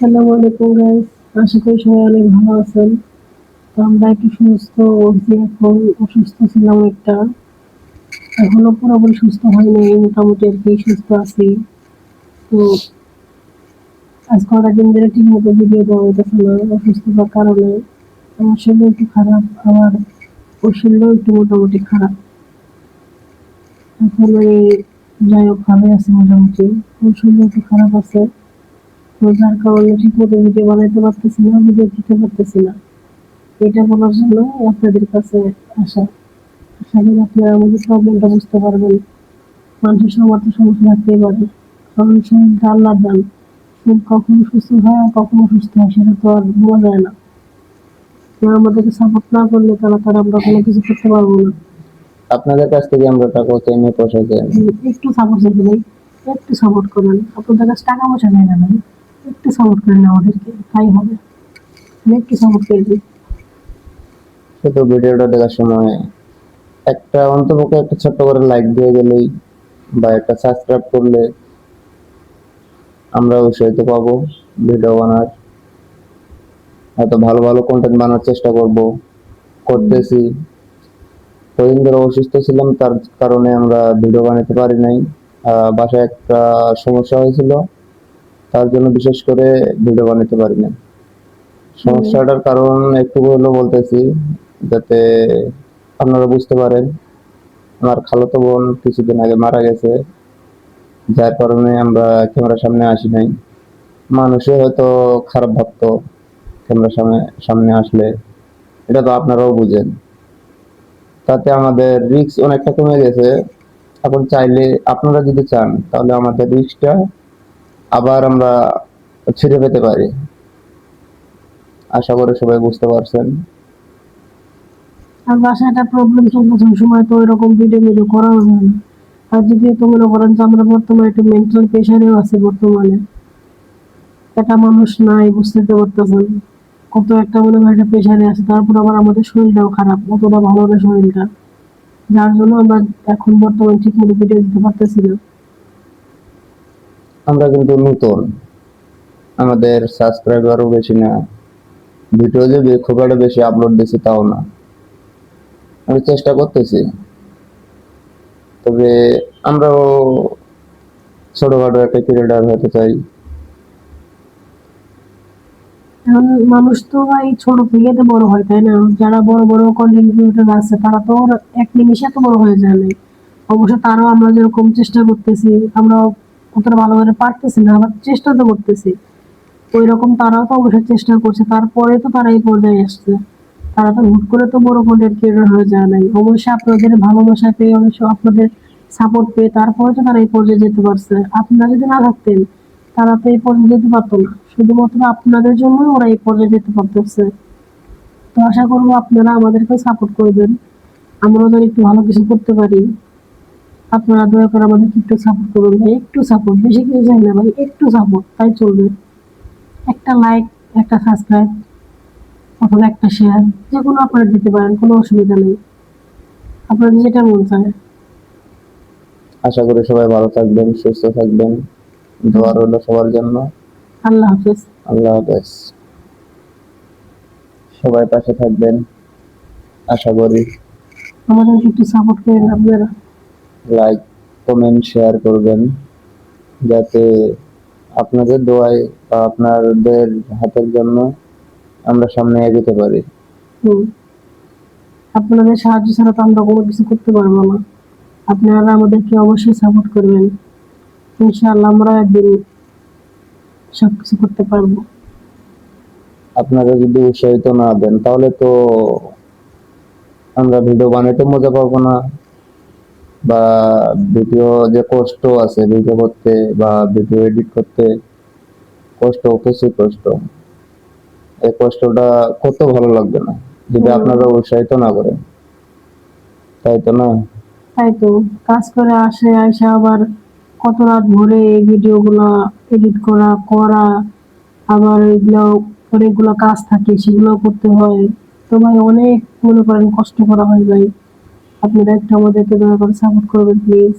আসসালামু আলাইকুম গাইস, আশা করি সবাই অনেক ভালো আছেন। তো আমরা একটু সুস্থ হয়েছি, এখন অসুস্থ ছিলাম একটা, এখনো পুরোপুরি সুস্থ হয়নি, মোটামুটি আর কি সুস্থ আছি। তো আজ কটা দিন ধরে ঠিক মতো ভিডিও দেওয়া হইতেছে না অসুস্থতার কারণে। আমার শরীর একটু খারাপ, আমার ওর শরীরও একটু মোটামুটি খারাপ। এখন আমি যাই হোক ভালো আছি মোটামুটি, ওর শরীর একটু খারাপ আছে। তো যার কারণে ঠিক মতো ভিডিও বানাইতে পারতেছি না, ভিডিও দিতে পারতেছি না। এটা বলার জন্য আপনাদের কাছে আসা। আশা করি আপনারা আমাদের প্রবলেমটা বুঝতে পারবেন। মানুষের সবার তো সমস্যা থাকতেই পারে, কারণ শরীরটা আল্লাহর দান। শরীর কখনো সুস্থ হয় আর কখনো সুস্থ হয় সেটা তো আর বলা যায় না। কেউ আমাদেরকে সাপোর্ট না করলে তারা আমরা কোনো কিছু করতে পারবো না। আপনাদের কাছ থেকে আমরা টাকা চাইনি, পয়সা চাইনি। একটু সাপোর্ট চাইতে ভাই, একটু সাপোর্ট করেন। আপনাদের কাছে টাকা পয়সা নেই না ভাই, একটু সাপোর্ট করেন আমাদেরকে, তাই হবে। একটু সাপোর্ট করে দিন। শুধু ভিডিওটা দেখার সময় একটা অন্তপক্ষে একটা ছোট্ট করে লাইক দিয়ে গেলেই বা একটা সাবস্ক্রাইব করলে আমরা উৎসাহিত পাবো ভিডিও বানার। হয়তো ভালো ভালো কন্টেন্ট বানানোর চেষ্টা করতেছি। কদিন ধরে অসুস্থ ছিলাম, তার কারণে আমরা ভিডিও বানাতে পারি নাই। বাসায় একটা সমস্যা হয়েছিল, তার জন্য বিশেষ করে ভিডিও বানাতে পারি নাই। সমস্যাটার কারণ একটু হলেও বলতেছি, যাতে আপনারা বুঝতে পারেন। আমার খালাতো বোন কিছুদিন আগে মারা গেছে, যার কারণে আমরা ক্যামেরার সামনে আসি নাই। মানুষে হয়তো খারাপ ভাবতো ক্যামেরার সামনে সামনে আসলে, এটা তো আপনারাও বুঝেন। তাতে আমাদের রিস্ক অনেকটা কমে গেছে। এখন চাইলে আপনারা যদি চান তাহলে আমাদের রিস্কটা আবার আমরা ছেড়ে পেতে পারি। আশা করি সবাই বুঝতে পারছেন। আর বাসায় একটা প্রবলেম চলতেছে, ওই সময় তো এরকম ভিডিও করাও যায় না। আর যদি তো মনে করেন যে আমরা বর্তমানে একটু মেন্টাল প্রেশারেও আছি বর্তমানে, একটা মানুষ নাই, বুঝতে তো পারতেছেন কত একটা মনে হয় একটা প্রেশারে আছে, তারপর আবার আমাদের শরীরটাও খারাপ, অতটা ভালো না শরীরটা, যার জন্য আমরা এখন বর্তমানে ঠিক মতো ভিডিও দিতে পারতেছি না। আমরা কিন্তু নতুন, আমাদের সাবস্ক্রাইবারও বেশি না, ভিডিও যে খুব একটা বেশি আপলোড দিছি তাও না। আমি চেষ্টা করতেছি, তবে আমরাও ছোটখাটো একটা ক্রিয়েটার হতে চাই। এখন মানুষ তো এই ছোট থেকে তো বড় হয়, তাই না? যারা বড় বড় কন্টেন্ট ক্রিয়েটর আছে তারা তো ওর এক নিমিষে তো বড় হয়ে যায় না। অবশ্য তারাও আমরা যেরকম চেষ্টা করতেছি, আমরা অতটা ভালো করে পারতেছি না, আবার চেষ্টা তো করতেছি ওই রকম, তারাও তো অবশ্যই চেষ্টা করছে, তারপরে তো তারা এই পর্যায়ে আসছে। তারা তো হুট করে তো বড় কন্টেন্ট ক্রিয়েটর হয়ে যায় নাই, অবশ্যই আপনাদের ভালোবাসা পেয়ে, অবশ্য আপনাদের সাপোর্ট পেয়ে তারপরে তো তারা এই পর্যায়ে যেতে পারছে। আপনারা যদি না থাকতেন তারা তো এই পর্যায়ে যেতে পারতো না, শুধুমাত্র আপনাদের জন্যই ওরা এই পর্যায়ে যেতে পারতেছে। তো আশা করবো আপনারা আমাদেরকে সাপোর্ট করবেন, আমরাও যেন একটু ভালো কিছু করতে পারি। আপনারা দয়া করে আমাদেরকে একটু সাপোর্ট করবেন ভাই, একটু সাপোর্ট, বেশি কিছু চাই না ভাই, একটু সাপোর্ট তাই চলবে। একটা লাইক, একটা সাবস্ক্রাইব অথবা একটা শেয়ার, যেকোনো আপনারা দিতে পারেন, কোনো অসুবিধা নেই, আপনাদের যেটা মন চায়। আশা করি সবাই ভালো থাকবেন, সুস্থ থাকবেন। দোয়া রইল সবার জন্য। আল্লাহ হাফেজ। আল্লাহ হাফেজ। সবাই পাশে থাকবেন আশা করি। আমাদেরকে একটু সাপোর্ট করেন আপনারা। লাইক, কমেন্ট, শেয়ার করবেন, যাতে আপনাদের দোয়ায় বা আপনাদের হাতের জন্য আমরা সামনে এগোতে পারি। আপনাদের সাহায্য ছাড়া তো আমরা কোনো কিছু করতে পারবো না। আপনারা আমাদেরকে অবশ্যই সাপোর্ট করবেন, ইনশাআল্লাহ আমরা একদিন সবকিছু করতে পারবো। আপনারা যদি উৎসাহিত না দেন তাহলে তো আমরা ভিডিও বানাইতে মজা পাবো না, বা ভিডিও যে কষ্ট আছে ভিডিও করতে বা ভিডিও এডিট করতে, কষ্ট, প্রচুর কষ্ট। এই কষ্টটা কত ভালো লাগবে না যদি আপনারা উৎসাহিত না করেন, তাই তো না? তাই তো, কাজ করে আসে আবার কত রাত ভরে এই ভিডিও গুলা এডিট করা, আবার এগুলো অনেকগুলো কাজ থাকে সেগুলো করতে হয়। তো ভাই অনেক মনে করেন কষ্ট করা হয় ভাই, আপনারা একটু আমাদেরকে দয়া করে সাপোর্ট করবেন প্লিজ।